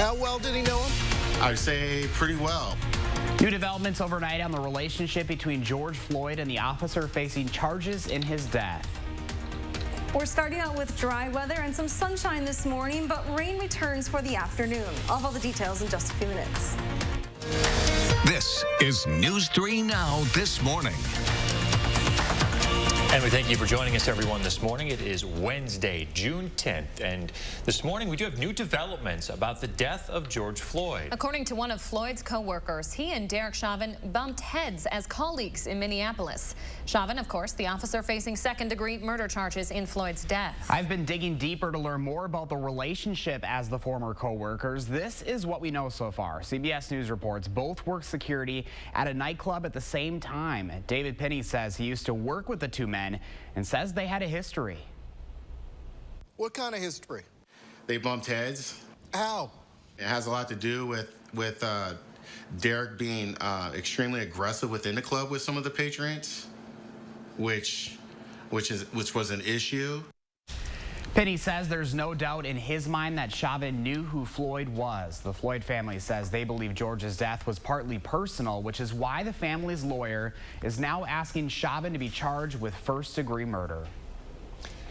How well did he know him? I'd say pretty well. New developments overnight on the relationship between George Floyd and the officer facing charges in his death. We're starting out with dry weather and some sunshine this morning, but rain returns for the afternoon. I'll have all the details in just a few minutes. This is News 3 Now this morning. And we thank you for joining us, everyone, this morning. It is Wednesday, June 10th, and this morning we do have new developments about the death of George Floyd. According to one of Floyd's co-workers, he and Derek Chauvin bumped heads as colleagues in Minneapolis. Chauvin, of course, the officer facing second-degree murder charges in Floyd's death. I've been digging deeper to learn more about the relationship as the former co-workers. This is what we know so far. CBS News reports both worked security at a nightclub at the same time. David Pinney says he used to work with the two men and says they had a history. What kind of history? They bumped heads. How? It has a lot to do with Derek being extremely aggressive within the club with some of the patrons, which was an issue. Pinney says there's no doubt in his mind that Chauvin knew who Floyd was. The Floyd family says they believe George's death was partly personal, which is why the family's lawyer is now asking Chauvin to be charged with first-degree murder.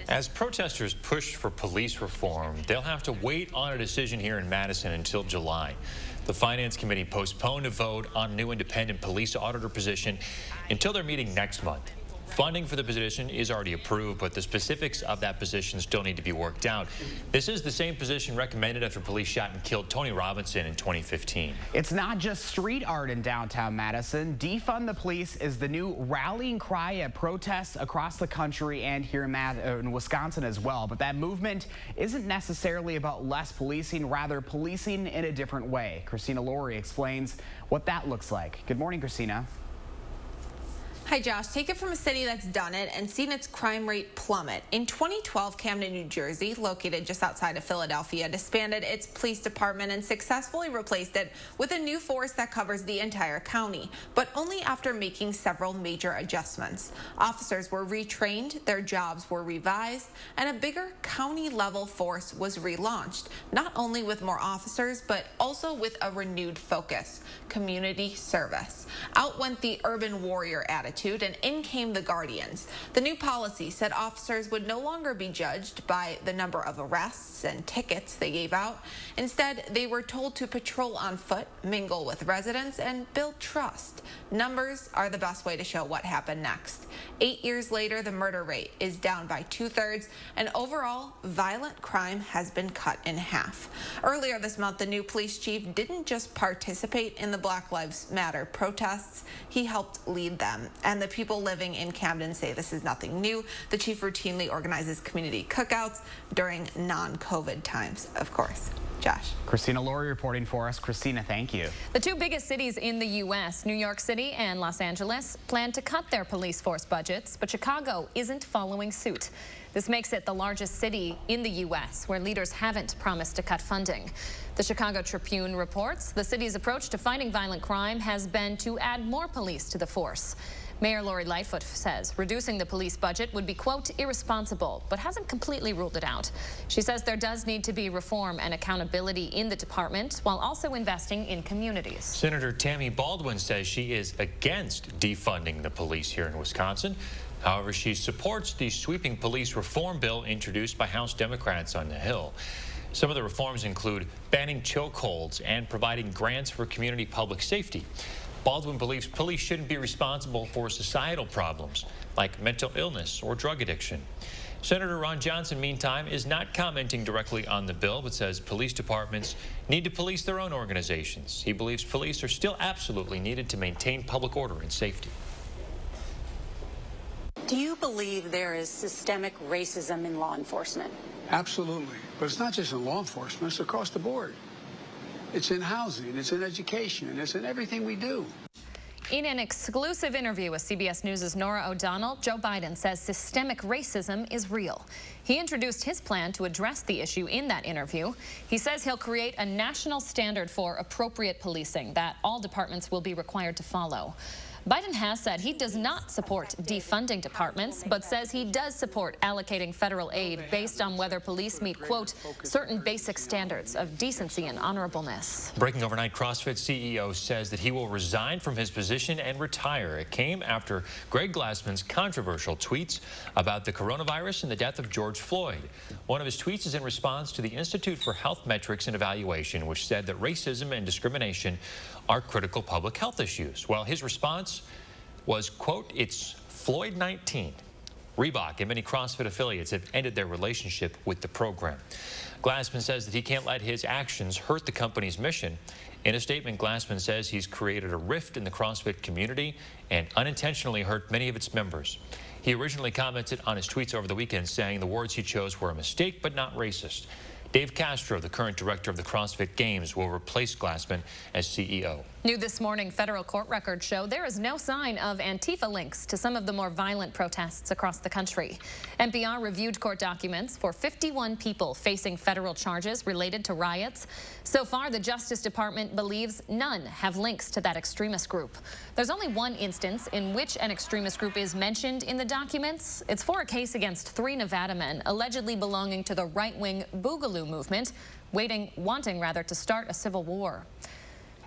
As protesters push for police reform, they'll have to wait on a decision here in Madison until July. The Finance Committee postponed a vote on a new independent police auditor position until their meeting next month. Funding for the position is already approved, but the specifics of that position still need to be worked out. This is the same position recommended after police shot and killed Tony Robinson in 2015. It's not just street art in downtown Madison. Defund the police is the new rallying cry at protests across the country and here in Wisconsin as well. But that movement isn't necessarily about less policing, rather policing in a different way. Christina Laurie explains what that looks like. Good morning, Christina. Hi, Josh. Take it from a city that's done it and seen its crime rate plummet. In 2012, Camden, New Jersey, located just outside of Philadelphia, disbanded its police department and successfully replaced it with a new force that covers the entire county, but only after making several major adjustments. Officers were retrained, their jobs were revised, and a bigger county-level force was relaunched, not only with more officers, but also with a renewed focus: community service. Out went the urban warrior attitude, and in came the Guardians. The new policy said officers would no longer be judged by the number of arrests and tickets they gave out. Instead, they were told to patrol on foot, mingle with residents, and build trust. Numbers are the best way to show what happened next. 8 years later, the murder rate is down by 2/3, and overall, violent crime has been cut in half. Earlier this month, the new police chief didn't just participate in the Black Lives Matter protests, he helped lead them. And the people living in Camden say this is nothing new. The chief routinely organizes community cookouts during non-COVID times, of course. Josh. Christina Laurie reporting for us. Christina, thank you. The two biggest cities in the U.S., New York City and Los Angeles, plan to cut their police force budgets, but Chicago isn't following suit. This makes it the largest city in the U.S. where leaders haven't promised to cut funding. The Chicago Tribune reports the city's approach to fighting violent crime has been to add more police to the force. Mayor Lori Lightfoot says reducing the police budget would be, quote, irresponsible, but hasn't completely ruled it out. She says there does need to be reform and accountability in the department while also investing in communities. Senator Tammy Baldwin says she is against defunding the police here in Wisconsin. However, she supports the sweeping police reform bill introduced by House Democrats on the Hill. Some of the reforms include banning chokeholds and providing grants for community public safety. Baldwin believes police shouldn't be responsible for societal problems like mental illness or drug addiction. Senator Ron Johnson, meantime, is not commenting directly on the bill, but says police departments need to police their own organizations. He believes police are still absolutely needed to maintain public order and safety. Do you believe there is systemic racism in law enforcement? Absolutely. But it's not just in law enforcement, it's across the board. It's in housing, it's in education, it's in everything we do. In an exclusive interview with CBS News' Norah O'Donnell, Joe Biden says systemic racism is real. He introduced his plan to address the issue in that interview. He says he'll create a national standard for appropriate policing that all departments will be required to follow. Biden has said he does not support defunding departments, but says he does support allocating federal aid based on whether police meet, quote, certain basic standards of decency and honorableness. Breaking overnight, CrossFit CEO says that he will resign from his position and retire. It came after Greg Glassman's controversial tweets about the coronavirus and the death of George Floyd. One of his tweets is in response to the Institute for Health Metrics and Evaluation, which said that racism and discrimination are critical public health issues. Well, his response was, quote, it's Floyd 19. Reebok and many CrossFit affiliates have ended their relationship with the program. Glassman says that he can't let his actions hurt the company's mission. In a statement, Glassman says he's created a rift in the CrossFit community and unintentionally hurt many of its members. He originally commented on his tweets over the weekend saying the words he chose were a mistake but not racist. Dave Castro, the current director of the CrossFit Games, will replace Glassman as CEO. New this morning, federal court records show there is no sign of Antifa links to some of the more violent protests across the country. NPR reviewed court documents for 51 people facing federal charges related to riots. So far, the Justice Department believes none have links to that extremist group. There's only one instance in which an extremist group is mentioned in the documents. It's for a case against 3 Nevada men allegedly belonging to the right-wing Boogaloo movement, wanting to start a civil war.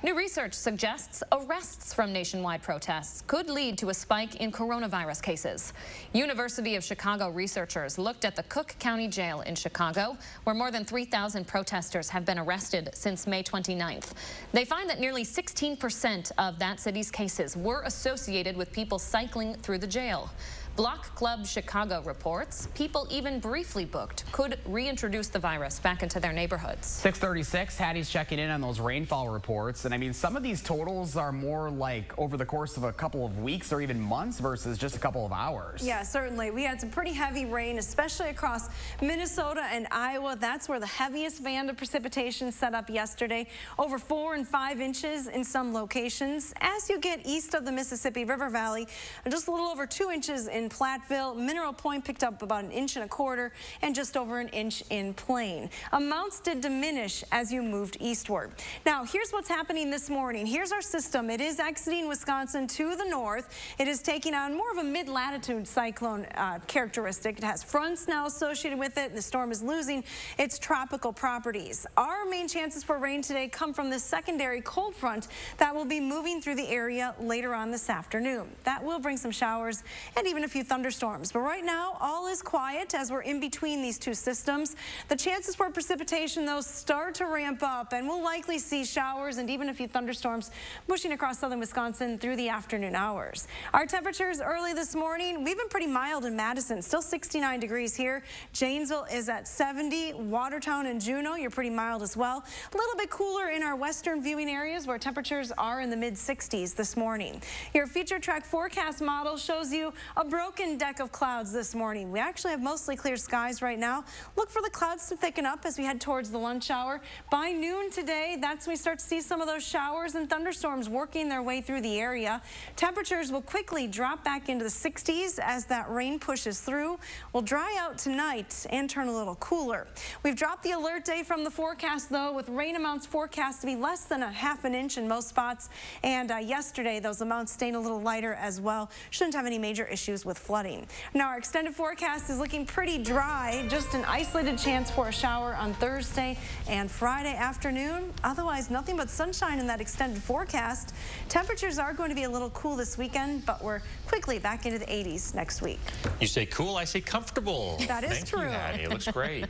New research suggests arrests from nationwide protests could lead to a spike in coronavirus cases. University of Chicago researchers looked at the Cook County Jail in Chicago, where more than 3,000 protesters have been arrested since May 29th. They find that nearly 16% of that city's cases were associated with people cycling through the jail. Block Club Chicago reports people even briefly booked could reintroduce the virus back into their neighborhoods. 6:36, Hattie's checking in on those rainfall reports. And I mean, some of these totals are more like over the course of a couple of weeks or even months versus just a couple of hours. Yeah, certainly. We had some pretty heavy rain, especially across Minnesota and Iowa. That's where the heaviest band of precipitation set up yesterday. Over 4 and 5 inches in some locations. As you get east of the Mississippi River Valley, just a little over 2 inches in Platteville. Mineral Point picked up about 1.25 inches and just over 1 inch in Plain. Amounts did diminish as you moved eastward. Now, here's what's happening this morning. Here's our system. It is exiting Wisconsin to the north. It is taking on more of a mid-latitude cyclone characteristic. It has fronts now associated with it. The storm is losing its tropical properties. Our main chances for rain today come from this secondary cold front that will be moving through the area later on this afternoon. That will bring some showers and even a few thunderstorms. But right now, all is quiet as we're in between these two systems. The chances for precipitation, though, start to ramp up, and we'll likely see showers and even a few thunderstorms pushing across southern Wisconsin through the afternoon hours. Our temperatures early this morning, we've been pretty mild in Madison, still 69 degrees here. Janesville is at 70. Watertown and Juneau, you're pretty mild as well. A little bit cooler in our western viewing areas where temperatures are in the mid-60s this morning. Your future track forecast model shows you a broken deck of clouds this morning. We actually have mostly clear skies right now. Look for the clouds to thicken up as we head towards the lunch hour. By noon today, that's when we start to see some of those showers and thunderstorms working their way through the area. Temperatures will quickly drop back into the 60s as that rain pushes through. We'll dry out tonight and turn a little cooler. We've dropped the alert day from the forecast, though, with rain amounts forecast to be less than 1/2 inch in most spots. And yesterday, those amounts staying a little lighter as well. Shouldn't have any major issues with flooding. Now, our extended forecast is looking pretty dry. Just an isolated chance for a shower on Thursday and Friday afternoon. Otherwise, nothing but sunshine in that extended forecast. Temperatures are going to be a little cool this weekend, but we're quickly back into the 80s next week. You say cool, I say comfortable. That is true. Thank you, Hattie. It looks great.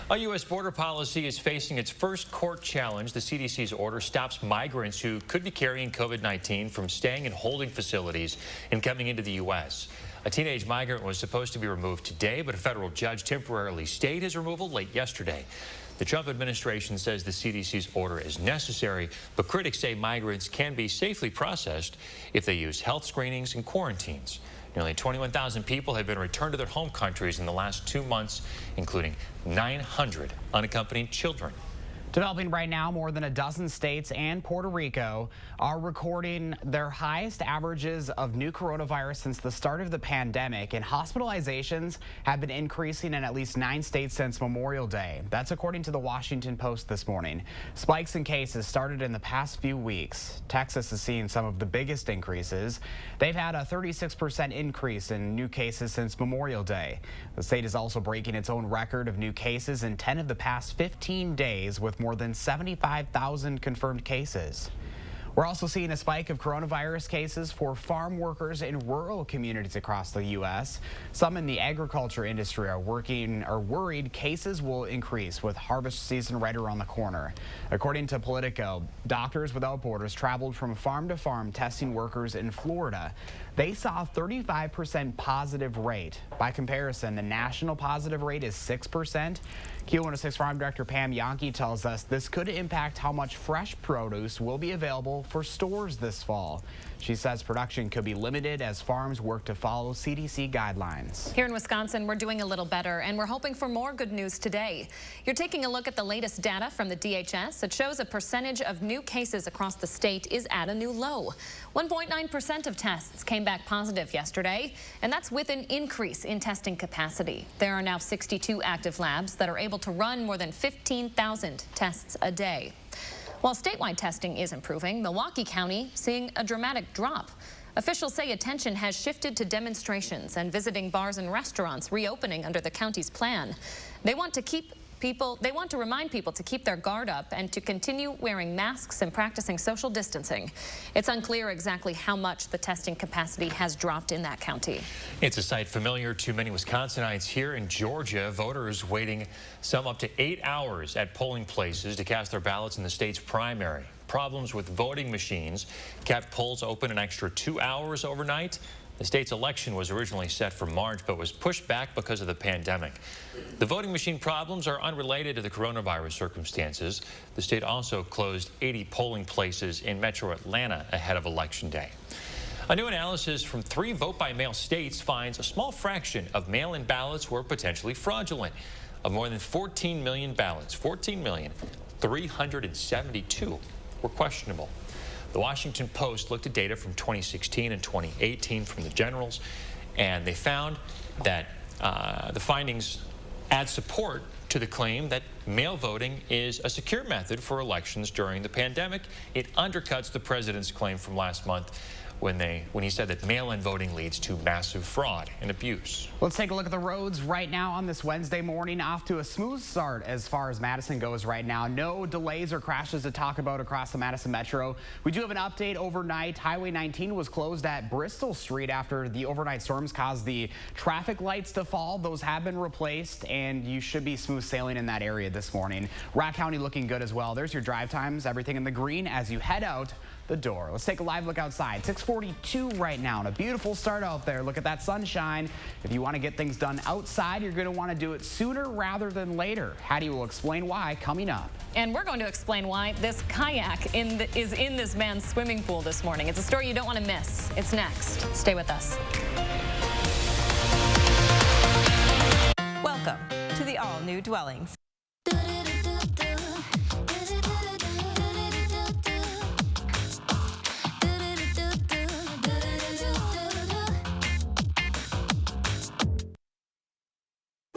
A U.S. border policy is facing its first court challenge. The CDC's order stops migrants who could be carrying COVID-19 from staying in holding facilities and coming into the U.S. A teenage migrant was supposed to be removed today, but a federal judge temporarily stayed his removal late yesterday. The Trump administration says the CDC's order is necessary, but critics say migrants can be safely processed if they use health screenings and quarantines. Nearly 21,000 people have been returned to their home countries in the last 2 months, including 900 unaccompanied children. Developing right now, more than a dozen states and Puerto Rico are recording their highest averages of new coronavirus since the start of the pandemic, and hospitalizations have been increasing in at least 9 states since Memorial Day. That's according to the Washington Post this morning. Spikes in cases started in the past few weeks. Texas is seeing some of the biggest increases. They've had a 36% increase in new cases since Memorial Day. The state is also breaking its own record of new cases in 10 of the past 15 days, with more than 75,000 confirmed cases. We're also seeing a spike of coronavirus cases for farm workers in rural communities across the U.S. Some in the agriculture industry are worried cases will increase with harvest season right around the corner. According to Politico, Doctors Without Borders traveled from farm to farm testing workers in Florida. They saw a 35% positive rate. By comparison, the national positive rate is 6%. Q106 Farm Director Pam Yankee tells us this could impact how much fresh produce will be available for stores this fall. She says production could be limited as farms work to follow CDC guidelines. Here in Wisconsin, we're doing a little better, and we're hoping for more good news today. You're taking a look at the latest data from the DHS. It shows a percentage of new cases across the state is at a new low. 1.9% of tests came back positive yesterday, and that's with an increase in testing capacity. There are now 62 active labs that are able to run more than 15,000 tests a day. While statewide testing is improving, Milwaukee County seeing a dramatic drop. Officials say attention has shifted to demonstrations and visiting bars and restaurants reopening under the county's plan. They want to remind people to keep their guard up and to continue wearing masks and practicing social distancing. It's unclear exactly how much the testing capacity has dropped in that county. It's a sight familiar to many Wisconsinites. Here in Georgia, voters waiting some up to 8 hours at polling places to cast their ballots in the state's primary. Problems with voting machines kept polls open an extra 2 hours overnight. The state's election was originally set for March, but was pushed back because of the pandemic. The voting machine problems are unrelated to the coronavirus circumstances. The state also closed 80 polling places in metro Atlanta ahead of Election Day. A new analysis from 3 vote-by-mail states finds a small fraction of mail-in ballots were potentially fraudulent. Of more than 14 million ballots, 14,372 were questionable. The Washington Post looked at data from 2016 and 2018 from the generals, and they found that the findings add support to the claim that mail voting is a secure method for elections during the pandemic. It undercuts the president's claim from last month when he said that mail-in voting leads to massive fraud and abuse. Let's take a look at the roads right now on this Wednesday morning. Off to a smooth start as far as Madison goes right now. No delays or crashes to talk about across the Madison Metro. We do have an update overnight. Highway 19 was closed at Bristol Street after the overnight storms caused the traffic lights to fall. Those have been replaced, and you should be smooth sailing in that area this morning. Rock County looking good as well. There's your drive times, everything in the green as you head out the door. Let's take a live look outside. 6:42 right now, and a beautiful start out there. Look at that sunshine. If you want to get things done outside, you're going to want to do it sooner rather than later. Hattie will explain why coming up. And we're going to explain why this kayak is in this man's swimming pool this morning. It's a story you don't want to miss. It's next. Stay with us. Welcome to the all-new Dwellings.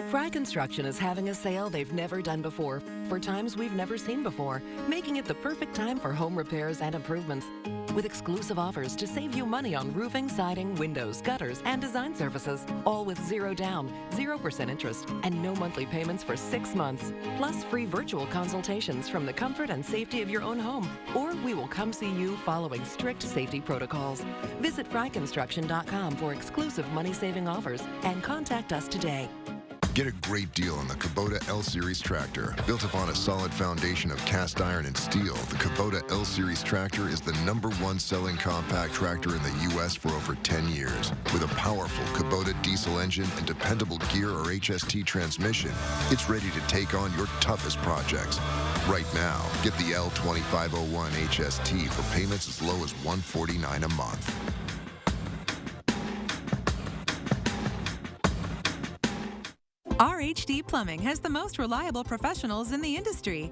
Fry Construction is having a sale they've never done before for times we've never seen before, making it the perfect time for home repairs and improvements. With exclusive offers to save you money on roofing, siding, windows, gutters, and design services, all with 0 down, 0% interest, and no monthly payments for 6 months. Plus free virtual consultations from the comfort and safety of your own home, or we will come see you following strict safety protocols. Visit fryconstruction.com for exclusive money-saving offers and contact us today. Get a great deal on the Kubota L-Series tractor. Built upon a solid foundation of cast iron and steel, the Kubota L-Series tractor is the #1 selling compact tractor in the U.S. for over 10 years. With a powerful Kubota diesel engine and dependable gear or HST transmission, it's ready to take on your toughest projects. Right now, get the L2501 HST for payments as low as $149 a month. RHD Plumbing has the most reliable professionals in the industry.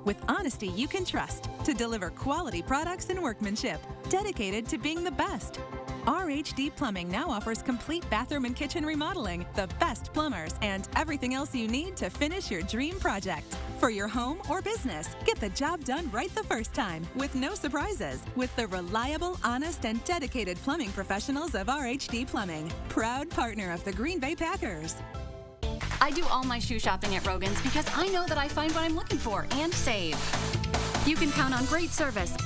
with honesty you can trust to deliver quality products and workmanship, dedicated to being the best. RHD Plumbing now offers complete bathroom and kitchen remodeling, the best plumbers, and everything else you need to finish your dream project. For your home or business, get the job done right the first time with no surprises with the reliable, honest, and dedicated plumbing professionals of RHD Plumbing, proud partner of the Green Bay Packers. I do all my shoe shopping at Rogan's because I know that I find what I'm looking for and save. You can count on great service,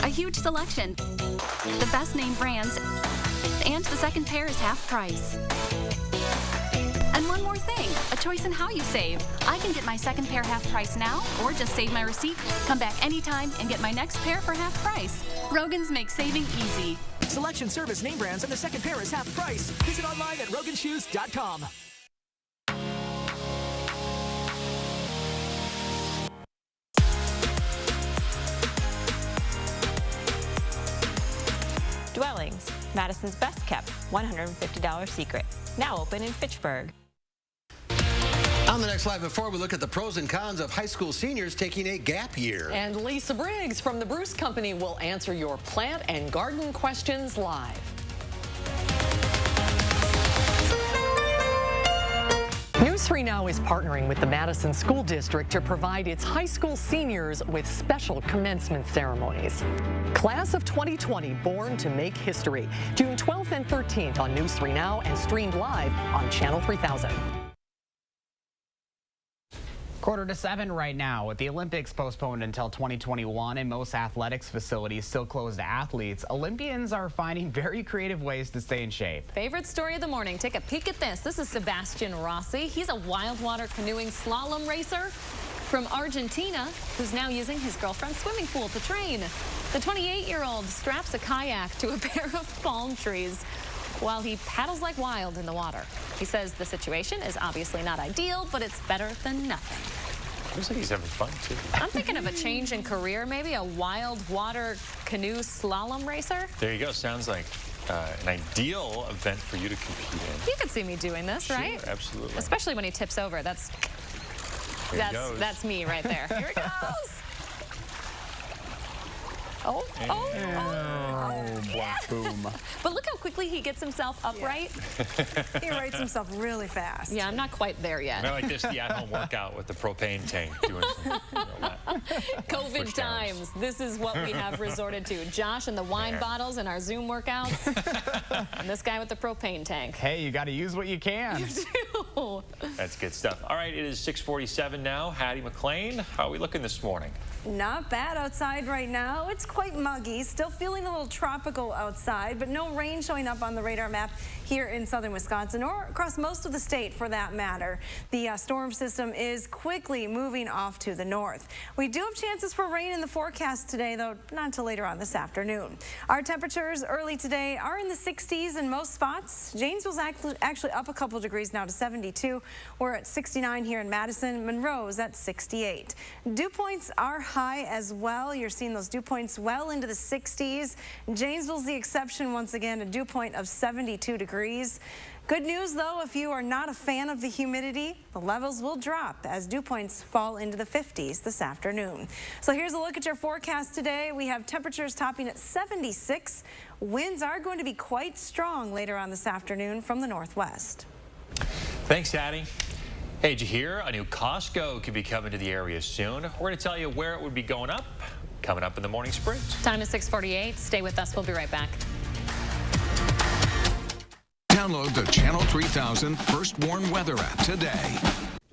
a huge selection, the best name brands, and the second pair is half price. And one more thing, a choice in how you save. I can get my second pair half price now, or just save my receipt, come back anytime, and get my next pair for half price. Rogan's makes saving easy. Selection, service, name brands, and the second pair is half price. Visit online at roganshoes.com. Dwellings, Madison's best kept $150 secret. Now open in Fitchburg. On the next Live at 4, we look at the pros and cons of high school seniors taking a gap year. And Lisa Briggs from the Bruce Company will answer your plant and garden questions live. News 3 Now is partnering with the Madison School District to provide its high school seniors with special commencement ceremonies. Class of 2020, born to make history. June 12th and 13th on News 3 Now and streamed live on Channel 3000. 6:45 right now. With the Olympics postponed until 2021 and most athletics facilities still closed to athletes, Olympians are finding very creative ways to stay in shape. Favorite story of the morning. Take a peek at this. This is Sebastian Rossi. He's a wild water canoeing slalom racer from Argentina who's now using his girlfriend's swimming pool to train. The 28-year-old straps a kayak to a pair of palm trees while he paddles like wild in the water. He says the situation is obviously not ideal, but it's better than nothing. Looks like he's having fun, too. I'm thinking of a change in career, maybe a wild water canoe slalom racer. There you go. Sounds like an ideal event for you to compete in. You could see me doing this, Sure, right? absolutely. Especially when he tips over. That's me right there. Here it goes. Oh, boom. But look how quickly he gets himself upright. He writes himself really fast. Yeah, I'm not quite there yet. I like this, the at-home workout with the propane tank doing some, COVID times. This is what we have resorted to. Josh and the wine bottles and our Zoom workouts. And this guy with the propane tank. Hey, you got to use what you can. You do. That's good stuff. All right, it is 6:47 now. Hattie McLean, how are we looking this morning? Not bad outside right now. It's quite muggy, still feeling a little tropical outside, but no rain showing up on the radar map here in southern Wisconsin or across most of the state for that matter. The storm system is quickly moving off to the north. We do have chances for rain in the forecast today, though not until later on this afternoon. Our temperatures early today are in the 60s in most spots. Janesville's actually up a couple degrees now to 72. We're at 69 here in Madison. Monroe's at 68. Dew points are high as well. You're seeing those dew points well into the 60s. Janesville's the exception once again, a dew point of 72 degrees. Good news though, if you are not a fan of the humidity, the levels will drop as dew points fall into the 50s this afternoon. So here's a look at your forecast today. We have temperatures topping at 76. Winds are going to be quite strong later on this afternoon from the northwest. Thanks, Hattie. Hey, did you hear? A new Costco could be coming to the area soon. We're going to tell you where it would be going up, coming up in the morning sprint. Time is 6:48. Stay with us. We'll be right back. Download the Channel 3000 First Warn Weather app today.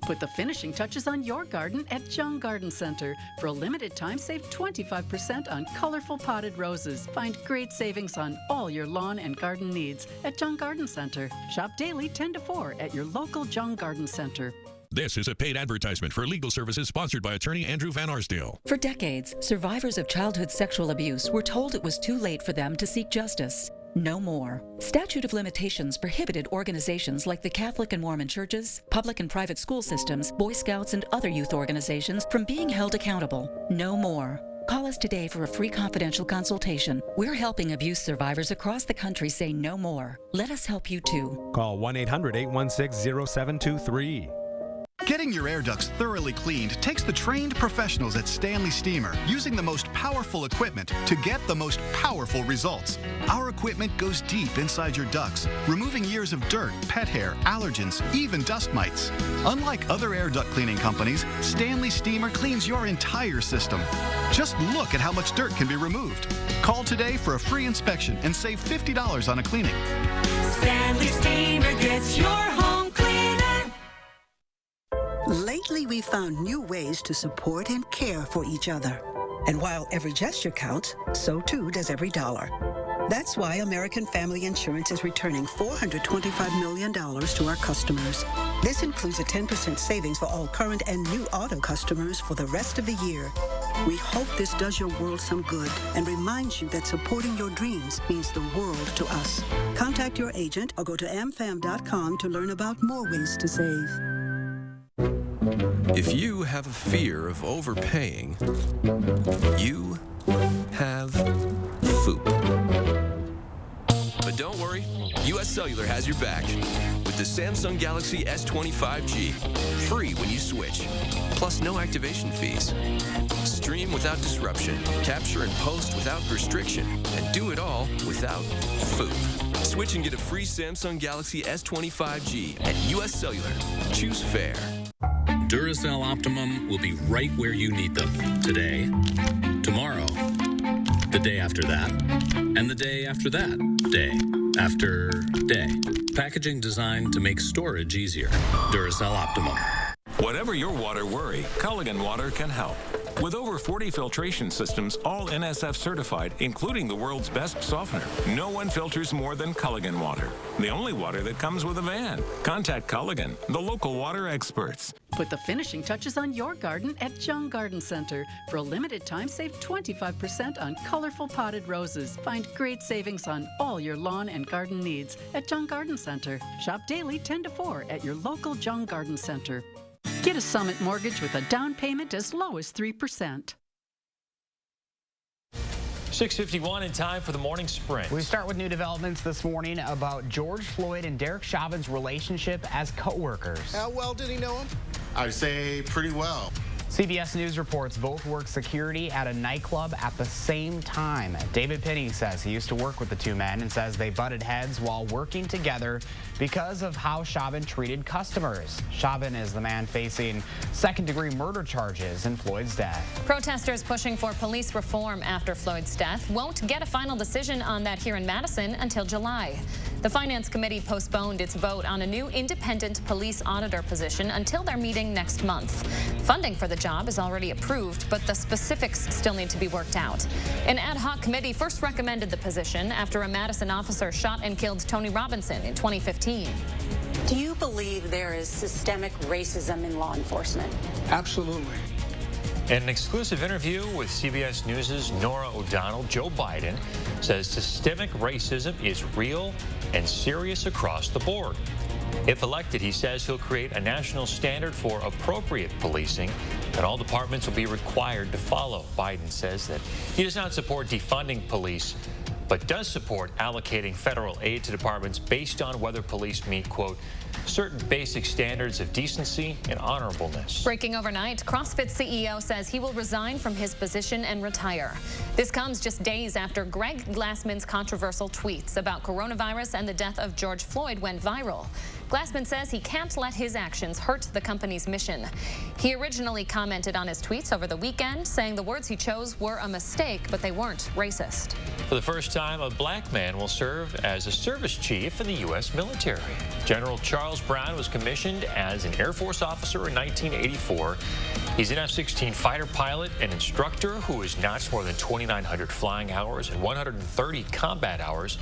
Put the finishing touches on your garden at Jung Garden Center. For a limited time, save 25% on colorful potted roses. Find great savings on all your lawn and garden needs at Jung Garden Center. Shop daily 10 to 4 at your local Jung Garden Center. This is a paid advertisement for legal services sponsored by attorney Andrew Van Arsdale. For decades, survivors of childhood sexual abuse were told it was too late for them to seek justice. No more. Statute of limitations prohibited organizations like the Catholic and Mormon churches, public and private school systems, Boy Scouts, and other youth organizations from being held accountable. No more. Call us today for a free confidential consultation. We're helping abuse survivors across the country say no more. Let us help you too. Call 1-800-816-0723. Getting your air ducts thoroughly cleaned takes the trained professionals at Stanley Steamer using the most powerful equipment to get the most powerful results. Our equipment goes deep inside your ducts, removing years of dirt, pet hair, allergens, even dust mites. Unlike other air duct cleaning companies, Stanley Steamer cleans your entire system. Just look at how much dirt can be removed. Call today for a free inspection and save $50 on a cleaning. Stanley Steamer gets your home cleaner. Lately, we've found new ways to support and care for each other. And while every gesture counts, so too does every dollar. That's why American Family Insurance is returning $425 million to our customers. This includes a 10% savings for all current and new auto customers for the rest of the year. We hope this does your world some good and reminds you that supporting your dreams means the world to us. Contact your agent or go to amfam.com to learn about more ways to save. If you have a fear of overpaying, you have FOOP. But don't worry, US Cellular has your back with the Samsung Galaxy S25G. Free when you switch, plus no activation fees. Stream without disruption, capture and post without restriction, and do it all without FOOP. Switch and get a free Samsung Galaxy S25G at US Cellular. Choose fair. Duracell Optimum will be right where you need them today, tomorrow, the day after that, and the day after that, day after day. Packaging designed to make storage easier. Duracell Optimum. Whatever your water worry, Culligan Water can help. With over 40 filtration systems, all NSF certified, including the world's best softener, no one filters more than Culligan Water. The only water that comes with a van. Contact Culligan, the local water experts. Put the finishing touches on your garden at Jung Garden Center. For a limited time, save 25% on colorful potted roses. Find great savings on all your lawn and garden needs at Jung Garden Center. Shop daily 10 to 4 at your local Jung Garden Center. Get a Summit mortgage with a down payment as low as 3%. 6:51 in time for the morning sprint. We start with new developments this morning about George Floyd and Derek Chauvin's relationship as co-workers. How well did he know him? I'd say pretty well. CBS News reports both worked security at a nightclub at the same time. David Pinney says he used to work with the two men and says they butted heads while working together because of how Chauvin treated customers. Chauvin is the man facing second-degree murder charges in Floyd's death. Protesters pushing for police reform after Floyd's death won't get a final decision on that here in Madison until July. The Finance Committee postponed its vote on a new independent police auditor position until their meeting next month. Funding for the job is already approved, but the specifics still need to be worked out. An ad hoc committee first recommended the position after a Madison officer shot and killed Tony Robinson in 2015. Do you believe there is systemic racism in law enforcement? Absolutely. In an exclusive interview with CBS News' Nora O'Donnell, Joe Biden says systemic racism is real and serious across the board. If elected, he says he'll create a national standard for appropriate policing that all departments will be required to follow. Biden says that he does not support defunding police, but does support allocating federal aid to departments based on whether police meet, quote, certain basic standards of decency and honorableness. Breaking overnight, CrossFit CEO says he will resign from his position and retire. This comes just days after Greg Glassman's controversial tweets about coronavirus and the death of George Floyd went viral. Glassman says he can't let his actions hurt the company's mission. He originally commented on his tweets over the weekend, saying the words he chose were a mistake, but they weren't racist. For the first time, a black man will serve as a service chief in the U.S. military. General Charles Brown was commissioned as an Air Force officer in 1984. He's an F-16 fighter pilot and instructor who has notched more than 2,900 flying hours and 130 combat hours.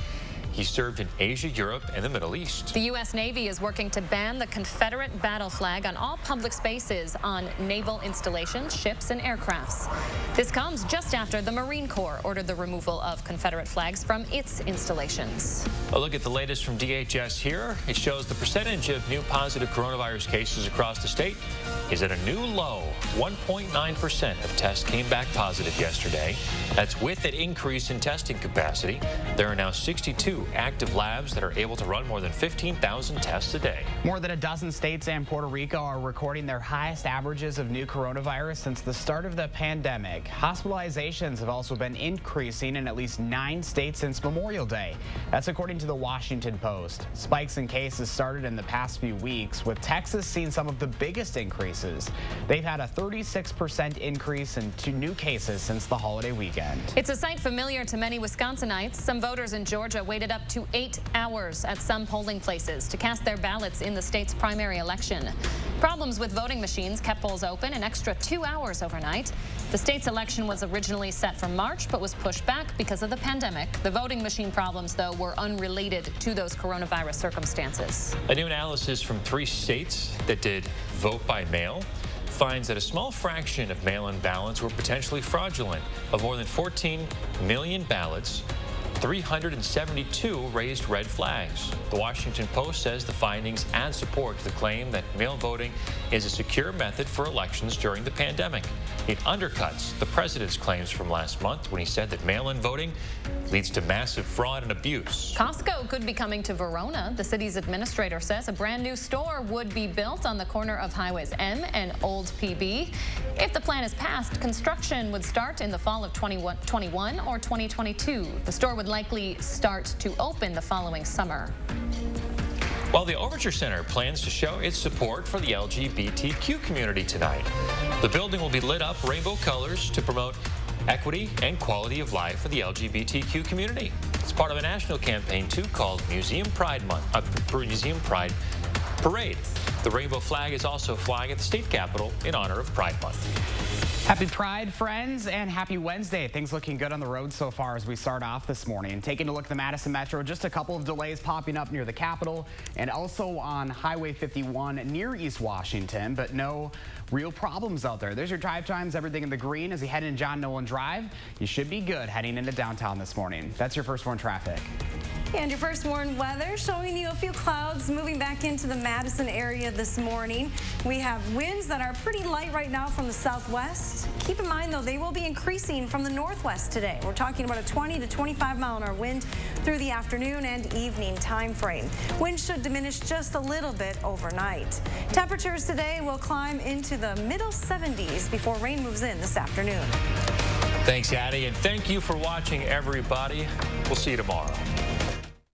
He served in Asia, Europe, and the Middle East. The U.S. Navy is working to ban the Confederate battle flag on all public spaces on naval installations, ships, and aircrafts. This comes just after the Marine Corps ordered the removal of Confederate flags from its installations. A look at the latest from DHS here. It shows the percentage of new positive coronavirus cases across the state is at a new low. 1.9% of tests came back positive yesterday. That's with an increase in testing capacity. There are now 62 active labs that are able to run more than 15,000 tests a day. More than a dozen states and Puerto Rico are recording their highest averages of new coronavirus since the start of the pandemic. Hospitalizations have also been increasing in at least 9 states since Memorial Day. That's according to the Washington Post. Spikes in cases started in the past few weeks, with Texas seeing some of the biggest increases. They've had a 36% increase in new cases since the holiday weekend. It's a sight familiar to many Wisconsinites. Some voters in Georgia waited up to 8 hours at some polling places to cast their ballots in the state's primary election. Problems with voting machines kept polls open an extra 2 hours overnight. The state's election was originally set for March, but was pushed back because of the pandemic. The voting machine problems, though, were unrelated to those coronavirus circumstances. A new analysis from 3 states that did vote by mail finds that a small fraction of mail-in ballots were potentially fraudulent. Of more than 14 million ballots, 372 raised red flags. The Washington Post says the findings add support to the claim that mail voting is a secure method for elections during the pandemic. It undercuts the president's claims from last month when he said that mail-in voting leads to massive fraud and abuse. Costco could be coming to Verona. The city's administrator says a brand new store would be built on the corner of Highways M and Old PB. If the plan is passed, construction would start in the fall of 2021 or 2022. The store would likely start to open the following summer. While the Overture Center plans to show its support for the LGBTQ community tonight, the building will be lit up rainbow colors to promote equity and quality of life for the LGBTQ community. It's part of a national campaign, too, called Museum Pride Parade. The rainbow flag is also flying at the state capitol in honor of Pride Month. Happy Pride, friends, and happy Wednesday. Things looking good on the road so far as we start off this morning. Taking a look at the Madison Metro, just a couple of delays popping up near the Capitol and also on Highway 51 near East Washington, but no real problems out there. There's your drive times, everything in the green as you head into John Nolan Drive. You should be good heading into downtown this morning. That's your first warn traffic. And your first warn weather, showing you a few clouds moving back into the Madison area this morning. We have winds that are pretty light right now from the southwest. Keep in mind, though, they will be increasing from the northwest today. We're talking about a 20 to 25 mile an hour wind through the afternoon and evening time frame. Winds should diminish just a little bit overnight. Temperatures today will climb into the middle 70s before rain moves in this afternoon. Thanks, Addie, and thank you for watching, everybody. We'll see you tomorrow.